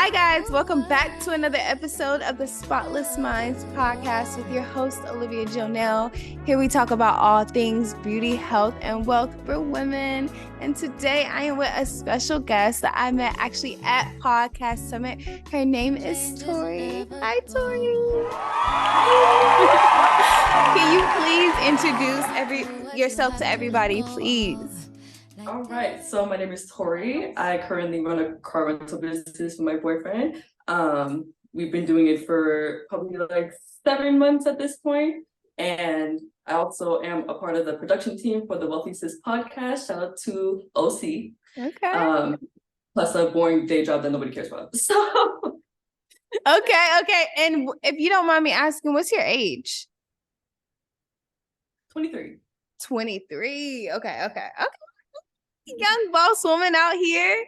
Hi, guys. Welcome back to another episode of the Spotless Minds podcast with your host, Olivia Jonelle. Here we talk about all things beauty, health, and wealth for women. And today I am with a special guest that I met actually at Podcast Summit. Her name is Tori. Hi, Tori. Can you please introduce yourself to everybody, please? All right, so my name is Tori. I currently run a car rental business with my boyfriend. We've been doing it for probably like 7 months at this point. And I also am a part of the production team for the Wealthy Sis podcast. Shout out to OC. Okay. Plus a boring day job that nobody cares about. So Okay. And if you don't mind me asking, what's your age? 23. 23. Okay. Young boss woman out here.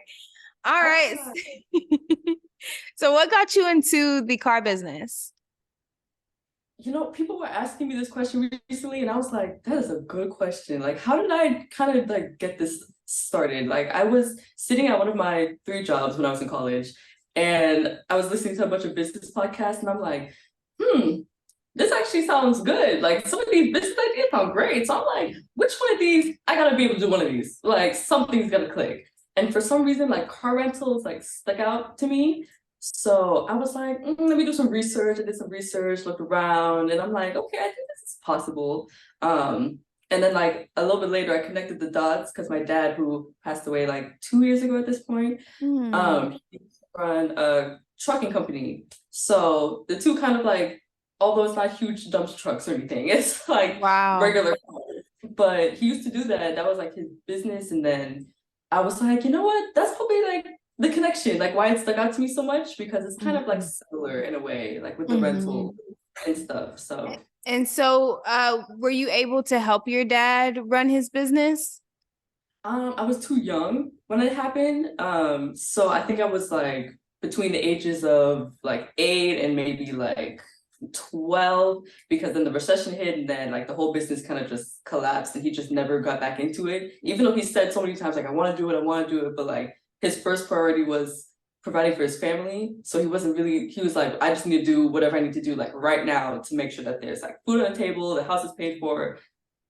All right. So what got you into the car business? You know, people were asking me this question recently, and I was like, that is a good question. Like, how did I kind of like get this started? Like, I was sitting at one of my 3 jobs when I was in college, and I was listening to a bunch of business podcasts, and I'm like, this actually sounds good. Like, some of these business ideas sound great. So I'm like, which one of these? I gotta be able to do one of these. Like, something's gonna click. And for some reason, like car rentals like stuck out to me. So I was like, let me do some research. I did some research, looked around, and I'm like, okay, I think this is possible. And then like a little bit later, I connected the dots because my dad, who passed away like 2 years ago at this point, he run a trucking company. So the two kind of like, although it's not huge dump trucks or anything, it's like regular cars. But he used to do that. That was like his business. And then I was like, you know what? That's probably like the connection, like why it stuck out to me so much, because it's kind of like similar in a way, like with the rental and stuff. So were you able to help your dad run his business? I was too young when it happened. So I think I was like between the ages of like 8 and maybe like 12, because then the recession hit and then like the whole business kind of just collapsed and he just never got back into it. Even though he said so many times, like, I want to do it, but like his first priority was providing for his family. So he was like, I just need to do whatever I need to do like right now to make sure that there's like food on the table, the house is paid for,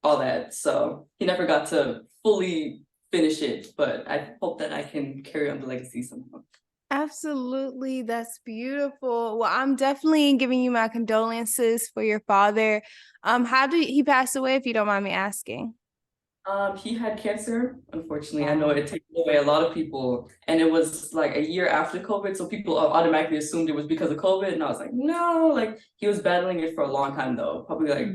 all that. So he never got to fully finish it, but I hope that I can carry on the legacy somehow. Absolutely. That's beautiful. Well, I'm definitely giving you my condolences for your father. How did he pass away, if you don't mind me asking? He had cancer, unfortunately. I know it takes away a lot of people, and it was like a year after COVID, so people automatically assumed it was because of COVID, and I was like, no, like he was battling it for a long time though, probably like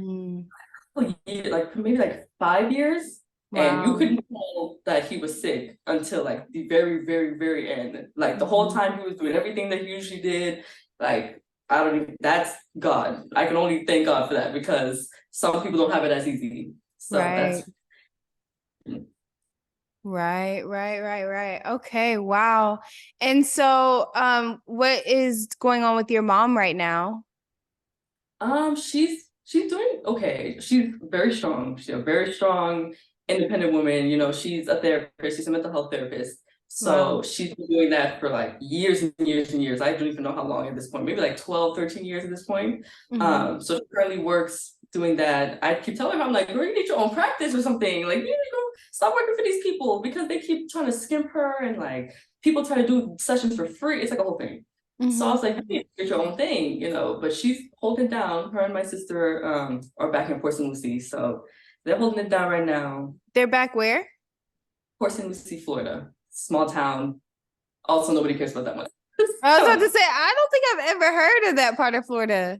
a year, like maybe like 5 years, and you couldn't tell that he was sick until like the very, very, very end. Like the whole time he was doing everything that he usually did. Like I don't even. That's God. I can only thank God for that, because some people don't have it as easy. So that's. Right. Okay, wow. And so, what is going on with your mom right now? She's doing okay. She's very strong. She's a very strong, independent woman. You know, she's a therapist. She's a mental health therapist. So she's been doing that for like years and years and years. I don't even know how long at this point. Maybe like 12, 13 years at this point. So she currently works doing that. I keep telling her, I'm like, girl, you need your own practice or something. Like, you need to go stop working for these people, because they keep trying to skimp her, and like people try to do sessions for free. It's like a whole thing. So I was like, you need to get your own thing, you know, but she's holding down. Her and my sister are back in Port St. Lucie. So they're holding it down right now. They're back where? Port St. Lucie, Florida. Small town. Also, nobody cares about that much. I was about to say, I don't think I've ever heard of that part of Florida.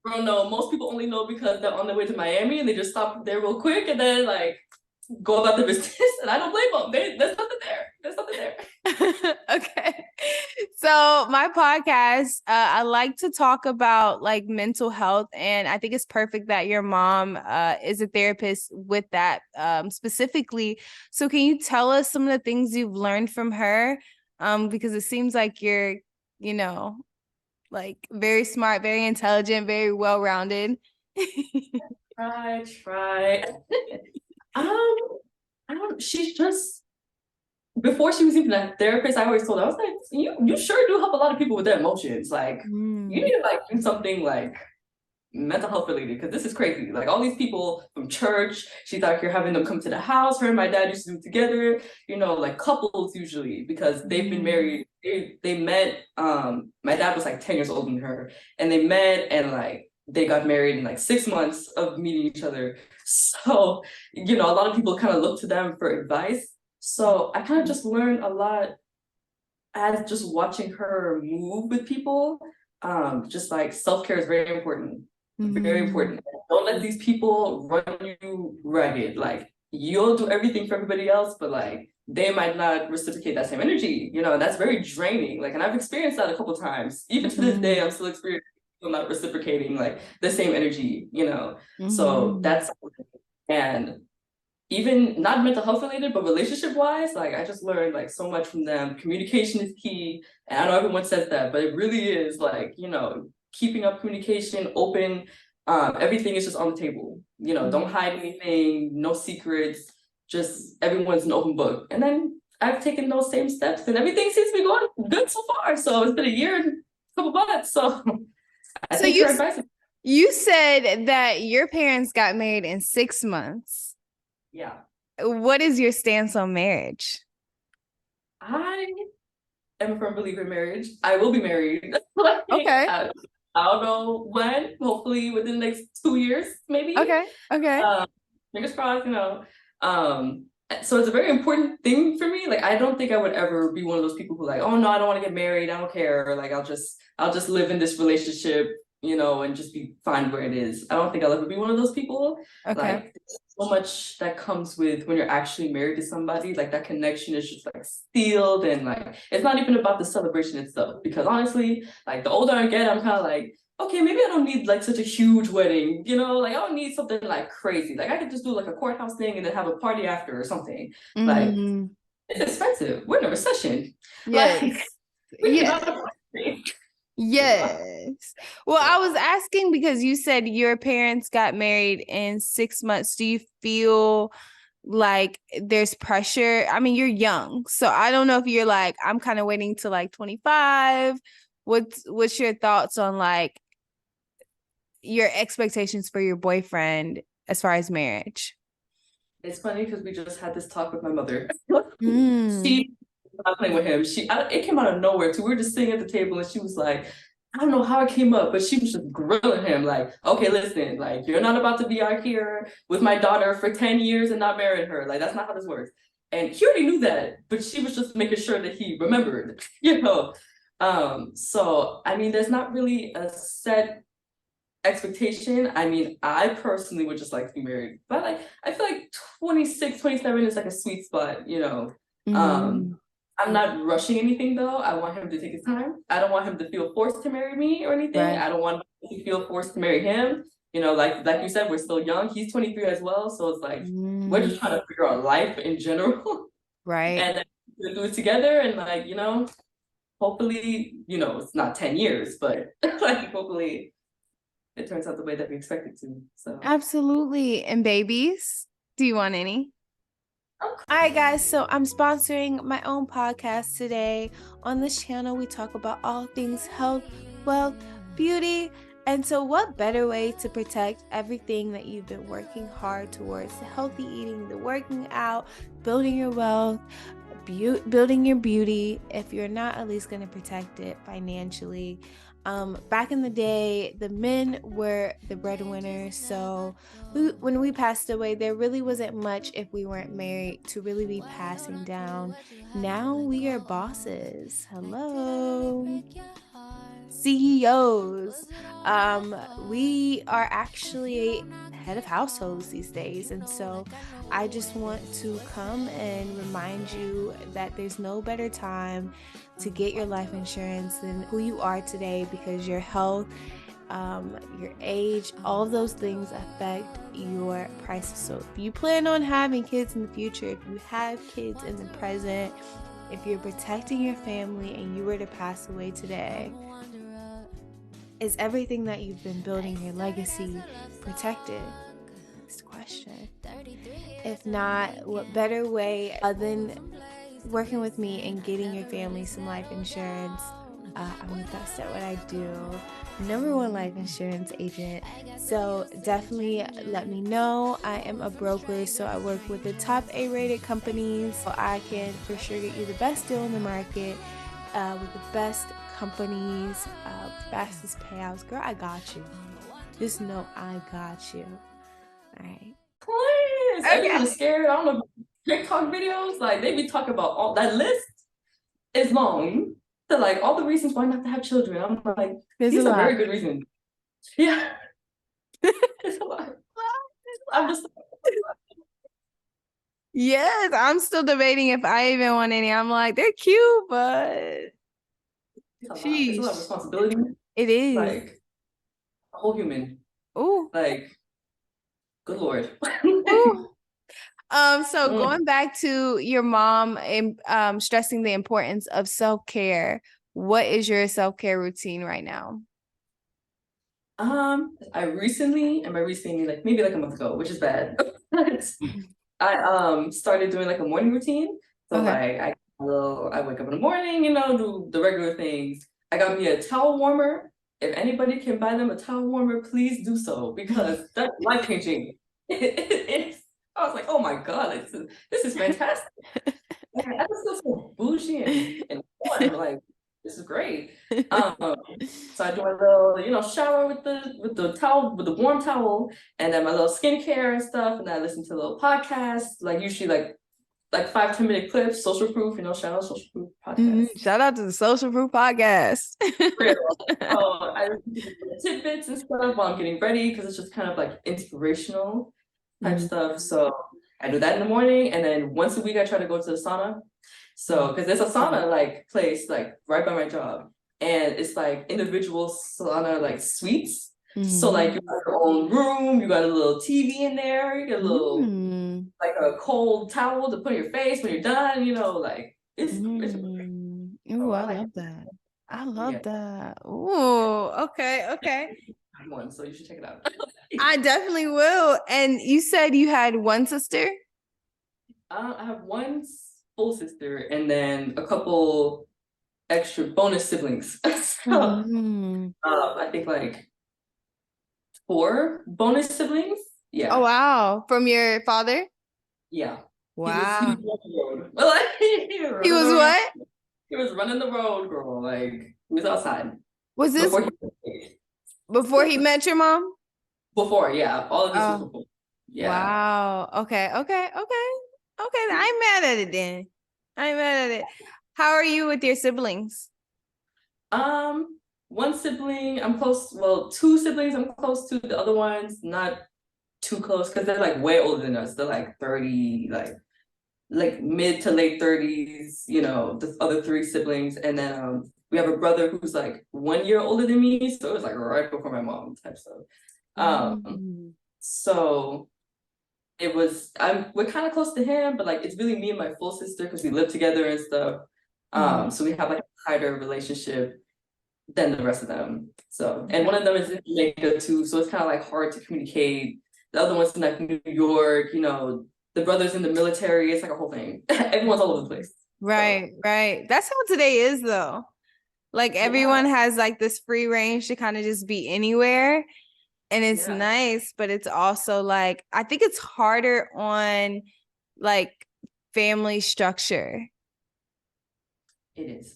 Bro, no, most people only know because they're on their way to Miami and they just stop there real quick and then like go about their business. And I don't blame them. There's nothing there. There's nothing there. Okay. So my podcast, I like to talk about like mental health, and I think it's perfect that your mom is a therapist with that specifically. So can you tell us some of the things you've learned from her? Because it seems like you're, you know, like very smart, very intelligent, very well-rounded. Try. I don't, she's just before she was even a therapist, I always told her, I was like, you sure do help a lot of people with their emotions. Like, you Mm. need to like do something like mental health related because this is crazy. Like all these people from church, she's out here having them come to the house. Her and my dad used to do it together, like couples usually because they've been married. They met, my dad was like 10 years older than her, and they met and like they got married in like 6 months of meeting each other. So, a lot of people kind of look to them for advice. So I kind of just learned a lot as just watching her move with people. Just like self-care is very important. Very Mm. important. Don't let these people run you ragged. Like you'll do everything for everybody else, but like they might not reciprocate that same energy. That's very draining. Like, and I've experienced that a couple times. Even to this day, I'm still experiencing people not reciprocating like the same energy. So Mm-hmm. that's and even not mental health related, but relationship wise, like I just learned like so much from them. Communication is key. And I know everyone says that, but it really is like, keeping up communication, open, everything is just on the table. Don't hide anything, no secrets, just everyone's an open book. And then I've taken those same steps and everything seems to be going good so far. So it's been a year and a couple months. So I So take your advice. you said that your parents got married in 6 months. Yeah. What is your stance on marriage? I am a firm believer in marriage. I will be married. Like, Okay. I don't know when. Hopefully within the next 2 years, maybe. Okay. Okay. Um, Fingers crossed. Um, so it's a very important thing for me. Like I don't think I would ever be one of those people who like, oh no, I don't want to get married. I don't care. Or, like I'll just live in this relationship, and just be fine where it is. I don't think I'll ever be one of those people. Okay. Like there's so much that comes with when you're actually married to somebody. Like that connection is just like sealed, and like it's not even about the celebration itself. Because honestly, like the older I get, I'm kind of like, okay, maybe I don't need like such a huge wedding. Like I don't need something like crazy. Like I could just do like a courthouse thing and then have a party after or something. Like Mm, it's expensive. We're in a recession. Like yes. we Yeah. cannot afford it. Yes. Well, I was asking because you said your parents got married in 6 months. Do you feel like there's pressure? I mean, you're young, so I don't know if you're like, I'm kind of waiting to like 25. What's your thoughts on like your expectations for your boyfriend as far as marriage? It's funny because we just had this talk with my mother. Mm. She not playing with him. It came out of nowhere too. We were just sitting at the table and she was like, I don't know how it came up, but she was just grilling him like, okay, listen, like you're not about to be out here with my daughter for 10 years and not marry her. Like that's not how this works. And he already knew that, but she was just making sure that he remembered. So I mean, there's not really a set expectation. I mean, I personally would just like to be married, but like I feel like 26, 27 is like a sweet spot. Mm. I'm not rushing anything though. I want him to take his time. I don't want him to feel forced to marry me or anything. Right. I don't want him to feel forced to marry him. Like you said, we're still young. He's 23 as well. So it's like we're just Mm. trying to figure out life in general Right. and then we do it together and like, hopefully, it's not 10 years, but like hopefully it turns out the way that we expect it to. So Absolutely. And babies? Do you want any? All right, guys. So I'm sponsoring my own podcast today. On this channel, we talk about all things health, wealth, beauty. And so, what better way to protect everything that you've been working hard towards? The healthy eating, the working out, building your wealth, building your beauty, if you're not at least going to protect it financially. Back in the day, the men were the breadwinners. So when we passed away, there really wasn't much if we weren't married to really be passing down. Now we are bosses. Hello. CEOs. We are actually head of households these days. And so I just want to come and remind you that there's no better time to get your life insurance than who you are today, because your health, your age, all of those things affect your prices. So if you plan on having kids in the future, if you have kids in the present, if you're protecting your family and you were to pass away today, is everything that you've been building, your legacy, protected? Next question. If not, what better way other than working with me and getting your family some life insurance. I'm the best at what I do. #1 life insurance agent. So definitely let me know. I am a broker, so I work with the top A-rated companies. So I can for sure get you the best deal in the market with the best companies, fastest payouts. Girl, I got you. Just know I got you. All right. Please. I be kind of scared. I don't know. TikTok videos, like they be talking about all that list is long. So like all the reasons why not to have children. I'm like, these are very good reasons. Yeah. It's a lot. I'm just Yes, I'm still debating if I even want any. I'm like, they're cute, but it's a lot of responsibility. It is. Like a whole human. Ooh. Like, good Lord. Ooh. So going back to your mom and stressing the importance of self-care, what is your self-care routine right now? I recently, and by recently, like maybe like a month ago, which is bad. I started doing like a morning routine. So like I wake up in the morning, do the regular things. I got me a towel warmer. If anybody can buy them a towel warmer, please do so because that's life changing. I was like, oh my God, this is fantastic. I just feel so bougie and fun. Like, this is great. So I do my little, shower with the towel, with the warm towel, and then my little skincare and stuff, and then I listen to little podcasts, like usually like 5-10 minute clips, social proof, shout out social proof podcast. Shout out to the social proof podcast. I listen to tidbits and stuff while I'm getting ready because it's just kind of like inspirational type stuff. So I do that in the morning, and then once a week I try to go to the sauna. So, because there's a sauna like place like right by my job, and it's like individual sauna like suites. So like you got your own room, you got a little TV in there, you get a little like a cold towel to put on your face when you're done. Like it's Ooh, I love that. I love that. Ooh, okay. One, so you should check it out. I definitely will. And you said you had one sister? I have one full sister and then a couple extra bonus siblings. So, I think like 4 bonus siblings. Yeah. Oh wow. From your father? Yeah. Wow. He was running the road. He was what? He was running the road, girl. Like he was outside. Was this before he met your mom? Before, yeah. All of this was before. Yeah. Wow. Okay. I ain't mad at it then. I ain't mad at it. How are you with your siblings? One sibling I'm close. Well, 2 siblings I'm close to. The other ones not too close because they're like way older than us. They're like 30, like mid to late 30s. The other 3 siblings, and then we have a brother who's like 1 year older than me. So it was like right before my mom type stuff. So we're kind of close to him, but like it's really me and my full sister because we live together and stuff. So we have like a tighter relationship than the rest of them. So, and one of them is in Jamaica too, so it's kind of like hard to communicate. The other one's in like New York, the brother's in the military. It's like a whole thing. Everyone's all over the place. Right. That's how today is though. Like everyone has like this free range to kind of just be anywhere. And it's nice, but it's also like, I think it's harder on like family structure. It is.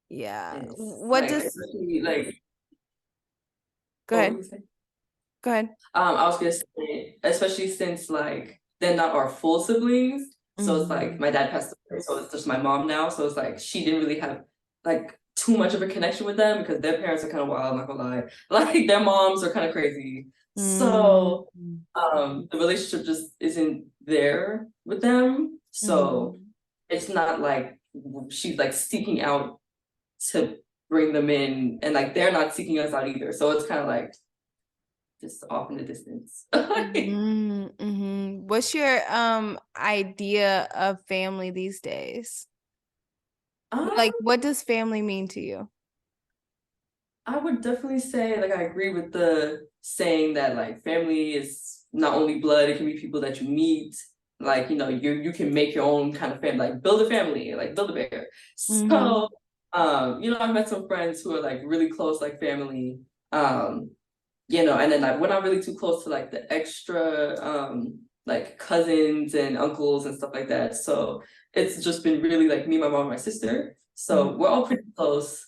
Yeah. It is. What does Go ahead. Go ahead. I was gonna say, especially since like they're not our full siblings. So it's like my dad passed away, so it's just my mom now. So it's like she didn't really have like too much of a connection with them because their parents are kind of wild, I'm not gonna lie. Like their moms are kind of crazy. So the relationship just isn't there with them. So it's not like she's like seeking out to bring them in, and like they're not seeking us out either. So it's kind of like just off in the distance. What's your idea of family these days? Like what does family mean to you? I would definitely say like I agree with the saying that like family is not only blood, it can be people that you meet Like, you can make your own kind of family, like build a family, like build a bear. Mm-hmm. So, I've met some friends who are like really close, like family. Um, and then like we're not really too close to like the extra like cousins and uncles and stuff like that. So it's just been really like me, my mom, and my sister. So we're all pretty close.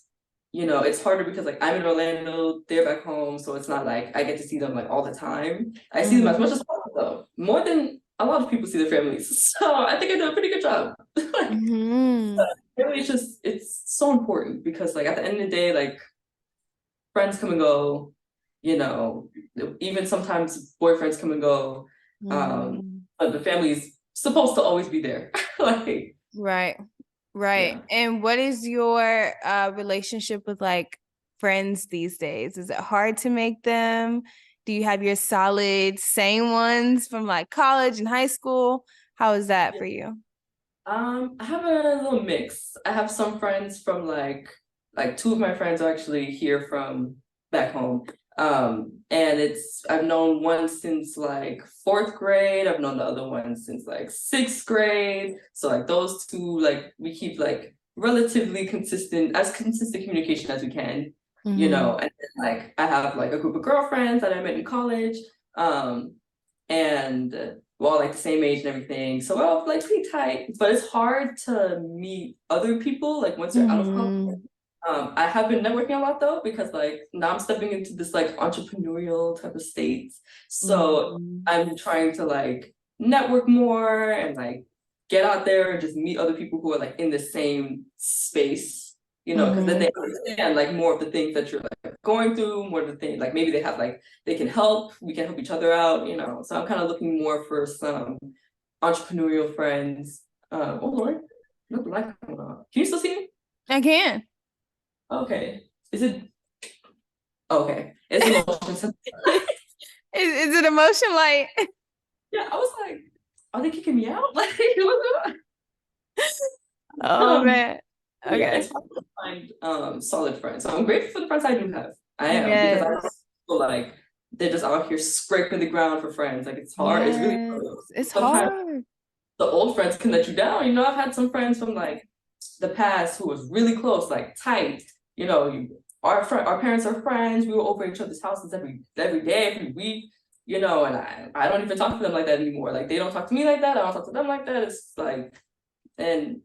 It's harder because like I'm in Orlando, they're back home, so it's not like I get to see them like all the time. I see them as much as possible though, more than a lot of people see their families. So I think I do a pretty good job. Like, Mm-hmm. really, it's so important because like at the end of the day, like friends come and go, you know, even sometimes boyfriends come and go. Mm-hmm. But the family's supposed to always be there. Like, Right. Right. yeah. And what is your relationship with like friends these days? Is it hard to make them? Do you have your solid same ones from like college and high school? How is that for you? I have a little mix. I have some friends from like two of my friends are actually here from back home. And I've known one since like fourth grade. I've known the other one since like sixth grade. So like those two, like we keep like relatively consistent communication as we can, Mm-hmm. and then, like I have like a group of girlfriends that I met in college. And we're all like the same age and everything. So we're all like pretty tight, but it's hard to meet other people like once you're out of college. Mm-hmm. I have been networking a lot though, because like now I'm stepping into this like entrepreneurial type of state. So Mm-hmm. I'm trying to like network more and like get out there and just meet other people who are like in the same space, because then Mm-hmm. they understand like more of the things that you're like going through, more of the things like maybe they have like they can help, we can help each other out. So I'm kind of looking more for some entrepreneurial friends. Oh Lord, no light coming on. Can you still see me? I can. Okay. Is it okay? It's emotion sensitive. Is it emotion light? Yeah, I was like, are they kicking me out? Like, what's going Oh on? man. Yeah, Okay. it's hard to find solid friends. So I'm grateful for the friends I do have. I am, because I Yes. feel like they're just out here scraping the ground for friends. Like it's hard. It's really hard. Yes. It's Sometimes hard. the old friends can let you down. I've had some friends from like the past who was really close, like tight. Our parents are friends. We were over each other's houses every day, every week. And I don't even talk to them like that anymore. Like they don't talk to me like that. I don't talk to them like that. It's like, and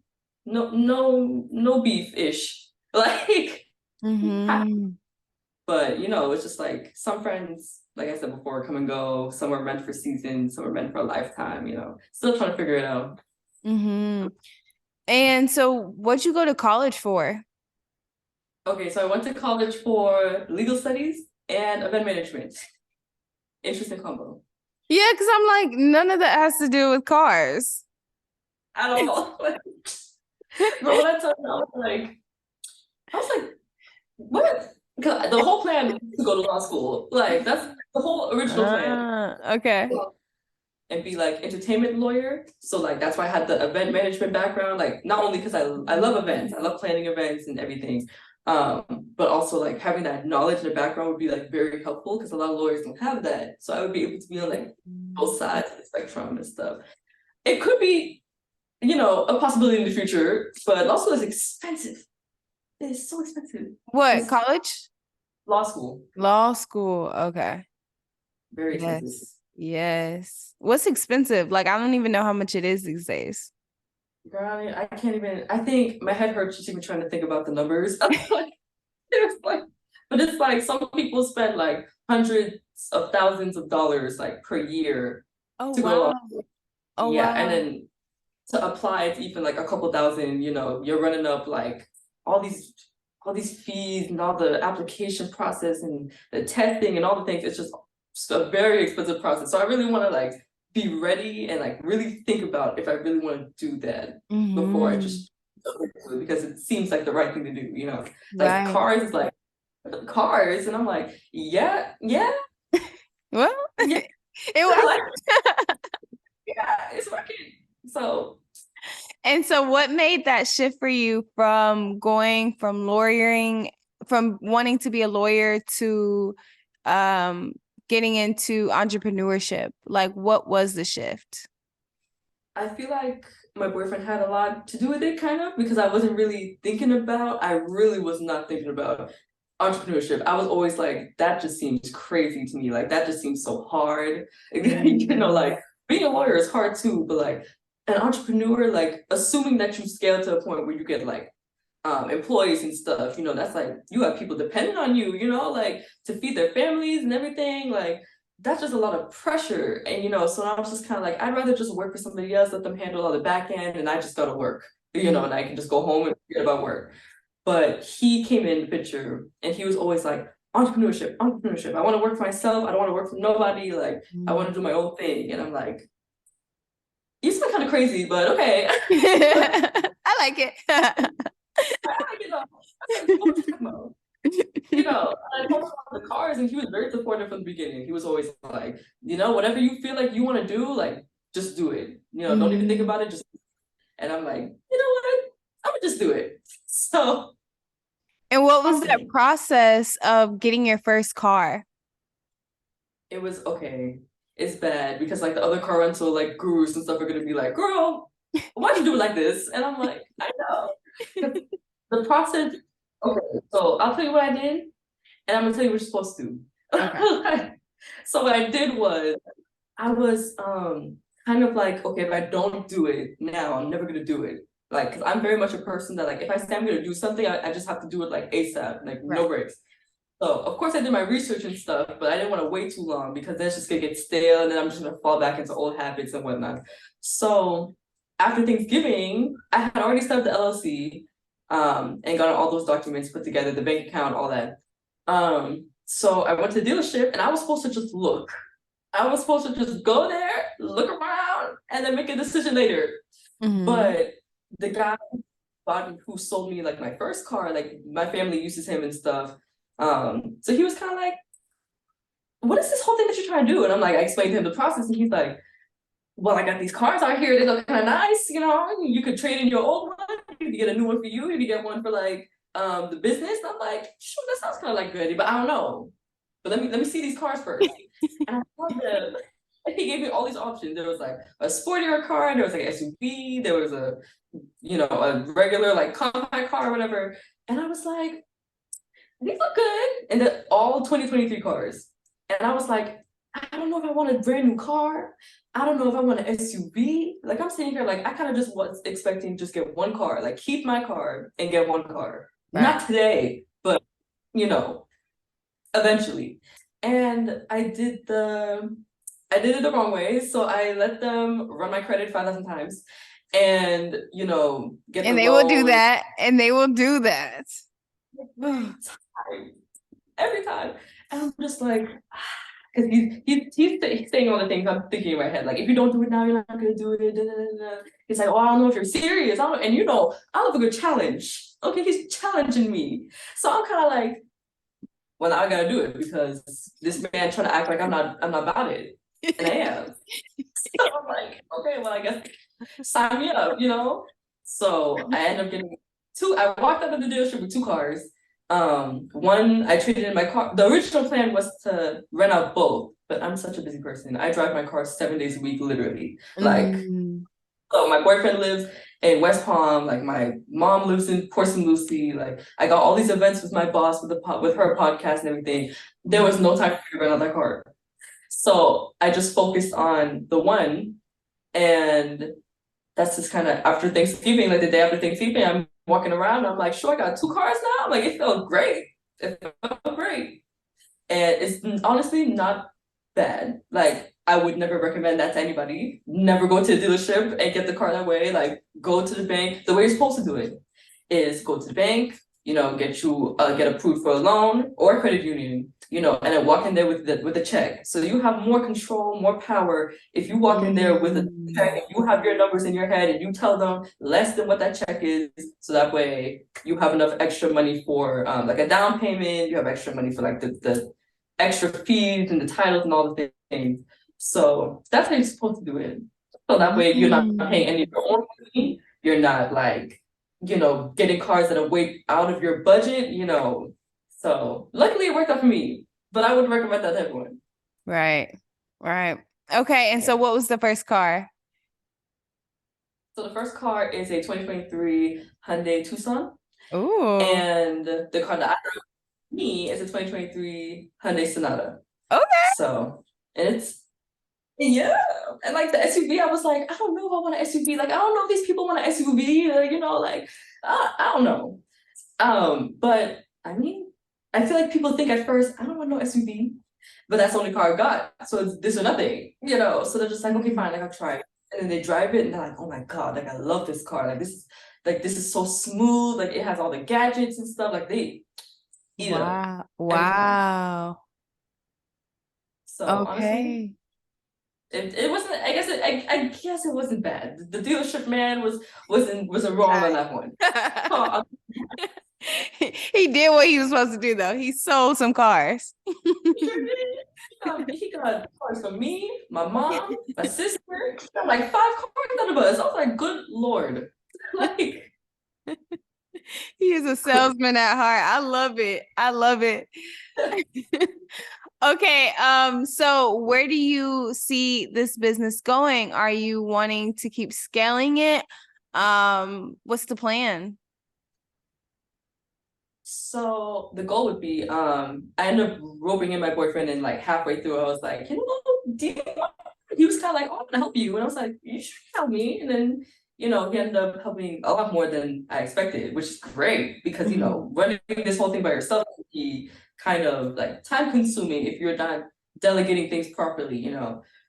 no beef ish. Like, Mm-hmm. but it's just like some friends, like I said before, come and go. Some are meant for seasons, some are meant for a lifetime. Still trying to figure it out. Mm-hmm. And so what'd you go to college for? Okay, so I went to college for legal studies and event management. Interesting combo. Yeah, because I'm like, none of that has to do with cars. At all. But when I told you, I was like, what? 'Cause the whole plan was to go to law school. Like that's the whole original plan. Okay. And be like entertainment lawyer. So like that's why I had the event management background. Like not only because I love events, I love planning events and everything. But also like having that knowledge and background would be like very helpful because a lot of lawyers don't have that. So I would be able to be on like both sides of the spectrum and stuff. It could be, a possibility in the future, but also it's expensive. It is so expensive. What, It's college? law school, Law school. Okay. very expensive. Yes. Yes. What's expensive? Like, I don't even know how much it is these days. Girl, I can't even. I think my head hurts just even trying to think about the numbers. It's like, but it's like some people spend like hundreds of thousands of dollars like per year Oh, to go wow. on. Oh, Yeah, and wow. then to apply it's even like a couple thousand, you're running up like all these all these fees and all the application process and the testing and all the things. It's just a very expensive process. So I really want to like be ready and like really think about if I really want to do that before I Mm-hmm. just because it seems like the right thing to do, Like Right. cars is like cars, and I'm like, yeah, yeah, Well, yeah, it like was. yeah, it's working. So And so what made that shift for you from going from lawyering, from wanting to be a lawyer to um getting into entrepreneurship? Like what was the shift? I feel like my boyfriend had a lot to do with it, kind of, because I really was not thinking about entrepreneurship. I was always like, that just seems crazy to me. Like, that just seems so hard. Like being a lawyer is hard too, but like an entrepreneur, like assuming that you scale to a point where you get like employees and stuff, that's like you have people depending on you, like to feed their families and everything. Like that's just a lot of pressure. And so I was just kind of like, I'd rather just work for somebody else, let them handle all the back end, and I just go to work, and I can just go home and forget about work. But he came in the picture and he was always like, entrepreneurship, entrepreneurship. I want to work for myself. I don't want to work for nobody. Like, I want to do my own thing. And I'm like, you sound kind of crazy, but okay. I like it. I like it. I told him about the cars, and he was very supportive from the beginning. He was always like, whatever you feel like you want to do, like, just do it. Don't even think about it. Just, and I'm like, you know what? I'm gonna just do it. So. And what was that process of getting your first car? It was okay. It's bad because like the other car rental like gurus and stuff are gonna be like, girl, why'd you do it like this? And I'm like, I know. The process, okay, so I'll tell you what I did, and I'm gonna tell you what you're supposed to do. Okay. So what I did was I was kind of like, okay, if I don't do it now, I'm never gonna do it. Like, cause I'm very much a person that like if I say I'm gonna do something, I just have to do it like ASAP, like no breaks. So of course I did my research and stuff, but I didn't want to wait too long because then it's just gonna get stale and then I'm just gonna fall back into old habits and whatnot. So after Thanksgiving, I had already set up the LLC, and got all those documents put together, the bank account, all that. So I went to the dealership and I was supposed to just look. I was supposed to just go there, look around, and then make a decision later. But the guy who sold me like my first car, like my family uses him and stuff. So he was kind of like, what is this whole thing that you're trying to do? And I'm like, I explained to him the process, and he's like, well, I got these cars out here, they look kind of nice, you could trade in your old one, you could get a new one for you, you could get one for like the business. And I'm like, sure, that sounds kind of like good, but I don't know. But let me see these cars first. And I saw them. And he gave me all these options. There was like a sportier car, there was like SUV, there was a regular like compact car or whatever. And I was like, these look good. And they're all 2023 cars. And I was like, I don't know if I want a brand new car. I don't know if I want an SUV. Like I'm sitting here, like I kind of just was expecting just get one car, like keep my car and get one car. Right. Not today, but eventually. And I did it the wrong way. So I let them run my credit 5,000 times and get and the they loan. will do that. And they will do that. Every time. And I'm just like, because he's saying all the things I'm thinking in my head. Like, if you don't do it now, you're not gonna do it. Da, da, da, da. He's like, oh, I don't know if you're serious. I love a good challenge. Okay, he's challenging me. So I'm kind of like, well, now I gotta do it because this man trying to act like I'm not about it. And I am. So I'm like, okay, well, I guess sign me up, So I end up getting two. I walked out of the dealership with two cars. One I traded in my car. The original plan was to rent out both, but I'm such a busy person. I drive my car 7 days a week, literally. Like, so my boyfriend lives in West Palm. Like, my mom lives in Port St. Lucie. Like, I got all these events with my boss with her podcast and everything. There was no time for me to rent out that car. So I just focused on the one, and that's just kind of after Thanksgiving, like the day after Thanksgiving, I'm walking around. I'm like, sure, I got two cars now. Like, it felt great. It felt great. And it's honestly not bad. Like, I would never recommend that to anybody. Never go to a dealership and get the car that way. Like, go to the bank. The way you're supposed to do it is go to the bank, get approved for a loan or a credit union, and then walk in there with the check. So you have more control, more power. If you walk in there with a check and you have your numbers in your head and you tell them less than what that check is, so that way you have enough extra money for like a down payment, you have extra money for like the extra fees and the titles and all the things. So that's how you're supposed to do it. So that way you're not paying any of your own money. You're not like, getting cars that are way out of your budget, So luckily it worked out for me, but I would recommend that to everyone. Right. Okay. And so what was the first car? So the first car is a 2023 Hyundai Tucson, Ooh. and the car that I drove me is a 2023 Hyundai Sonata. Okay. So, and it's yeah, and like the SUV, I was like, I don't know if I want an SUV. Like, I don't know if these people want an SUV. Like I don't know. But I mean, I feel like people think at first, I don't want no SUV, but that's the only car I got. So it's this or nothing. So they're just like, okay, fine, like I'll try it. And then they drive it and they're like, oh my God, like I love this car. Like this is so smooth, like it has all the gadgets and stuff. Like they eat it up Wow. every time. Wow. So honestly, Okay. it wasn't. I guess it wasn't bad. The dealership man wasn't wrong on that one. Oh, He did what he was supposed to do, though. He sold some cars. he sure did. He got cars for me, my mom, my sister. He got like 5 cars out of us. I was like, good Lord. Like, He is a salesman at heart. I love it. I love it. Okay, so where do you see this business going? Are you wanting to keep scaling it? What's the plan? so the goal would be, I ended up roping in my boyfriend, and like halfway through, I was like, do you want? He was kind of like, oh, I'm gonna help you. And I was like, you should help me. And then, he ended up helping a lot more than I expected, which is great because, Mhm. running this whole thing by yourself can be kind of like time consuming if you're not delegating things properly.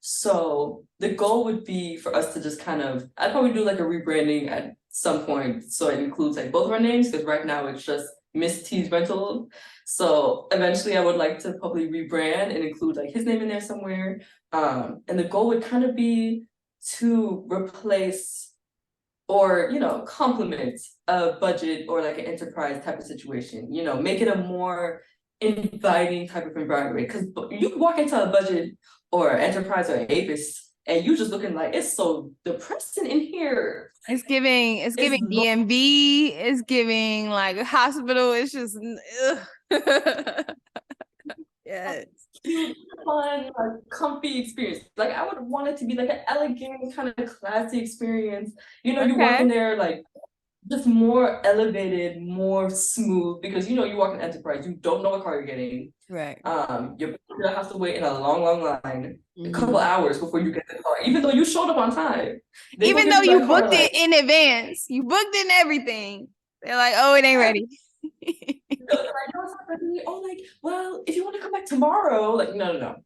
So the goal would be for us to just I'd probably do like a rebranding at some point. So it includes like both of our names because right now it's just Miss T's Rental. So eventually I would like to probably rebrand and include like his name in there somewhere. And the goal would kind of be to replace or, complement a budget or like an enterprise type of situation, make it a more inviting type of environment. Because you can walk into a budget or enterprise or Avis and you just looking like it's so depressing in here. It's It's giving DMV, it's giving like a hospital. It's just ugh. Yes. cute, fun, like comfy experience. Like I would want it to be like an elegant, kind of classy experience. You walk Okay. in there like just more elevated, more smooth because you walk in enterprise, you don't know what car you're getting. Right. You're gonna have to wait in a long, long line, a couple Mhm. hours before you get the car, even though you showed up on time. They gonna Even give though you you that car booked like it in advance, you booked in everything. They're like, oh, it ain't ready. they're like, no, it's not ready. Oh, like, well, if you want to come back tomorrow, like, no, no, no.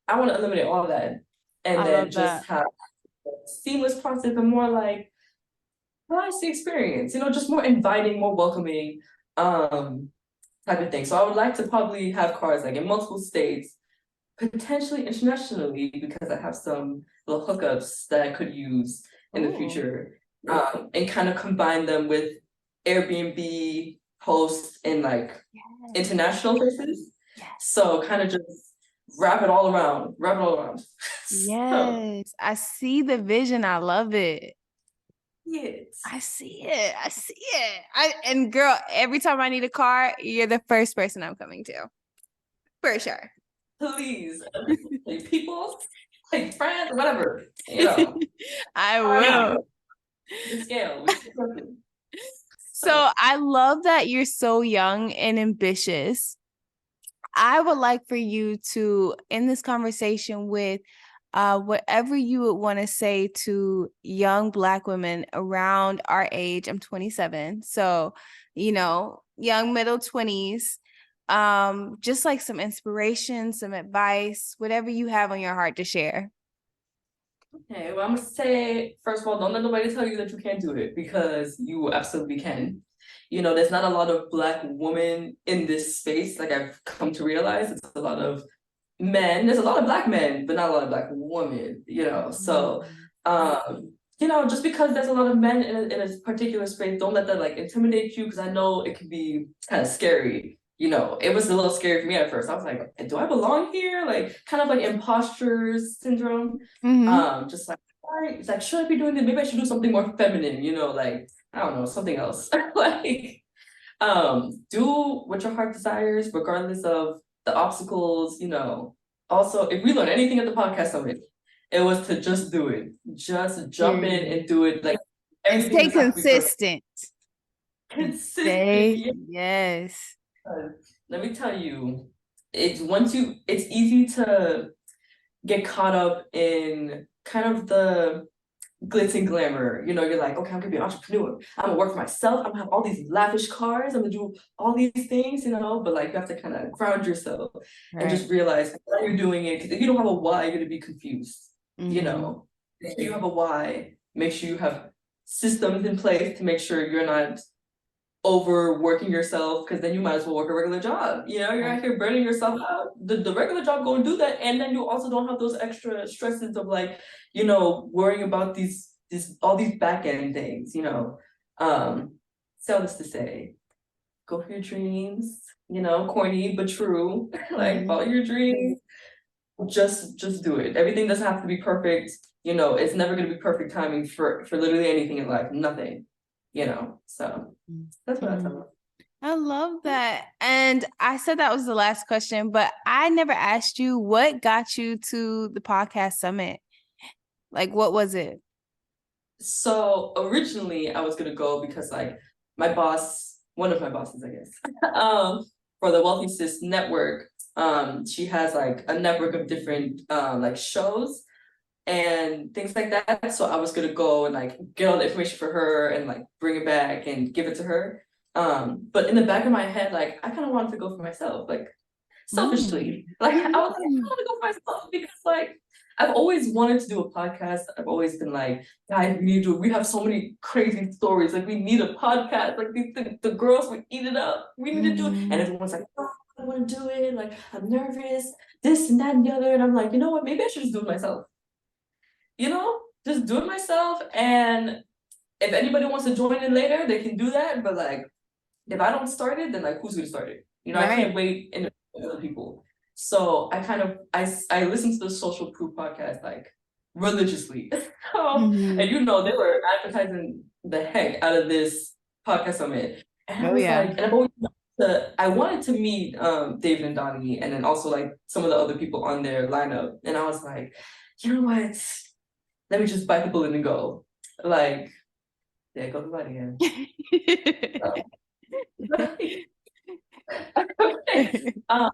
I want to eliminate all of that and I then love just that. have a seamless process and more like classy experience, just more inviting, more welcoming, um, type of thing. So I would like to probably have cars like in multiple states, potentially internationally, because I have some little hookups that I could use in the Oh, future, and kind of combine them with Airbnb hosts in like yes. international places. Yes. So kind of just wrap it all around. So Yes. I see the vision. I love it. yes, I see it. I see it. And girl, every time I need a car, you're the first person I'm coming to. For sure. please, like people, like friends, whatever, you know, I however you will. do the scale. We keep working. So So I love that you're so young and ambitious. I would like for you to end this conversation with whatever you would want to say to young Black women around our age. I'm 27. So, young middle 20s. Just like some inspiration, some advice, whatever you have on your heart to share. okay, well, I'm gonna say first of all, don't let nobody tell you that you can't do it because you absolutely can. There's not a lot of Black women in this space. Like I've come to realize, it's a lot of men. There's a lot of Black men, but not a lot of Black women. So Mm. just because there's a lot of men in a particular space, don't let that like intimidate you because I know it can be kind of scary. It was a little scary for me at first. I was like, do I belong here? Like kind of like imposter syndrome. Mm-hmm. Just like, it's like, should I be doing this? Maybe I should do something more feminine, like I don't know, something else. Like do what your heart desires, regardless of the obstacles. Also, if we learn anything at the podcast summit, it was to just do it. Just jump in Period. and do it. Like And everything stay doesn't have to be perfect. consistent. And Consistent. stay, Yeah. yes. Let me tell you, it's easy to get caught up in kind of the glitz and glamour. You know, you're like, okay, I'm gonna be an entrepreneur. I'm gonna work for myself. I'm gonna have all these lavish cars. I'm gonna do all these things, you know. But like, you have to kind of ground yourself and Right. just realize why you're doing it. Because if you don't have a why, you're gonna be confused. You Mm-hmm. know, if you have a why, make sure you have systems in place to make sure you're not overworking yourself, because then you might as well work a regular job. You know, you're Right. out here burning yourself out. The regular job go and do that, and then you also don't have those extra stresses of like, you know, worrying about these all these back end things. You know, so this to say, go for your dreams. You know, corny but true. Like Mm-hmm. follow your dreams. Just do it. Everything doesn't have to be perfect. You know, it's never gonna be perfect timing for literally anything in life. Nothing. You know, so that's what I tell Mm-hmm. them. I love that. And I said that was the last question, but I never asked you what got you to the podcast summit. Like, what was it? So originally I was gonna go because like my boss, one of my bosses, I guess, for the Wealthy Sis network, she has like a network of different like shows and things like that. So I was gonna go and like get all the information for her and like bring it back and give it to her. But in the back of my head, like I kind of wanted to go for myself, like Mm. selfishly. Like I was like, I want to go for myself because like I've always wanted to do a podcast. I've always been like, guys, we need to do it. We have so many crazy stories. Like we need a podcast. Like the girls would eat it up. We need to do it. And Mm. everyone's like, oh, I want to do it. Like I'm nervous, this and that and the other. And I'm like, you know what? Maybe I should just do it myself. You know, just do it myself. And if anybody wants to join in later, they can do that. But like if I don't start it, then like who's gonna start it? You know, I Right. can't wait in other people. So I kind of I listened to the Social Proof podcast like religiously. And Mm-hmm. you know, they were advertising the heck out of this podcast summit. And I Oh, was like, yeah. and I've always I wanted to meet David and Donnie and then also like some of the other people on their lineup. And I was like, you know what? Let me just bite the bullet and go. Like, there goes the money again. um,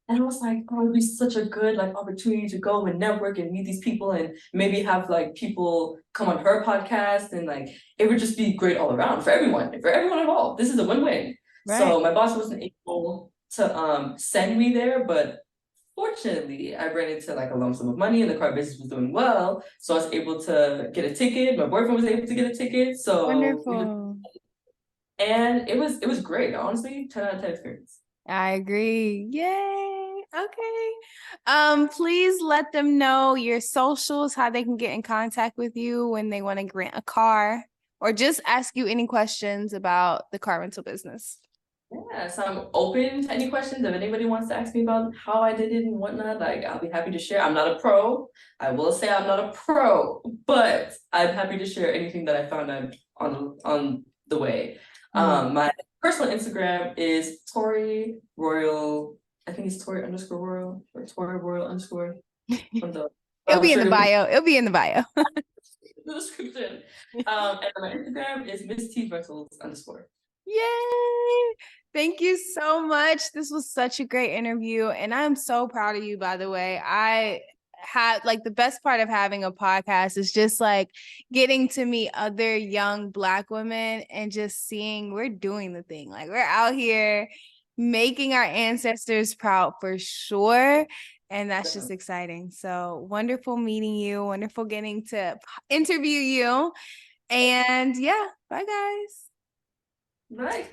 and I was like, oh, it'd be such a good like opportunity to go and network and meet these people and maybe have like people come on her podcast and like it would just be great all around for everyone involved. This is a win-win. Right. So my boss wasn't able to send me there, but fortunately I ran into like a lump sum of money and the car business was doing well. So I was able to get a ticket. My boyfriend was able to get a ticket. So we just Wonderful. and it was great, honestly, 10 out of 10 experience. I agree. Yay. Okay. Please let them know your socials, how they can get in contact with you when they want to rent a car or just ask you any questions about the car rental business. Yeah, so I'm open to any questions. If anybody wants to ask me about how I did it and whatnot, like I'll be happy to share. I'm not a pro. I will say I'm not a pro, but I'm happy to share anything that I found out on the way. Mm. My personal Instagram is Tori Royal. I think it's Tori underscore Royal or Tori Royal underscore. One of those. It'll I'm be in sure the it'll be bio. It'll be in the bio. in the description. And my Instagram is Miss T Rentals underscore. Yay! Thank you so much. This was such a great interview. And I'm so proud of you, by the way. I had like the best part of having a podcast is just like getting to meet other young Black women and just seeing we're doing the thing. Like we're out here making our ancestors proud for sure. And that's just exciting. So wonderful meeting you. Wonderful getting to interview you. And yeah, bye guys. Bye.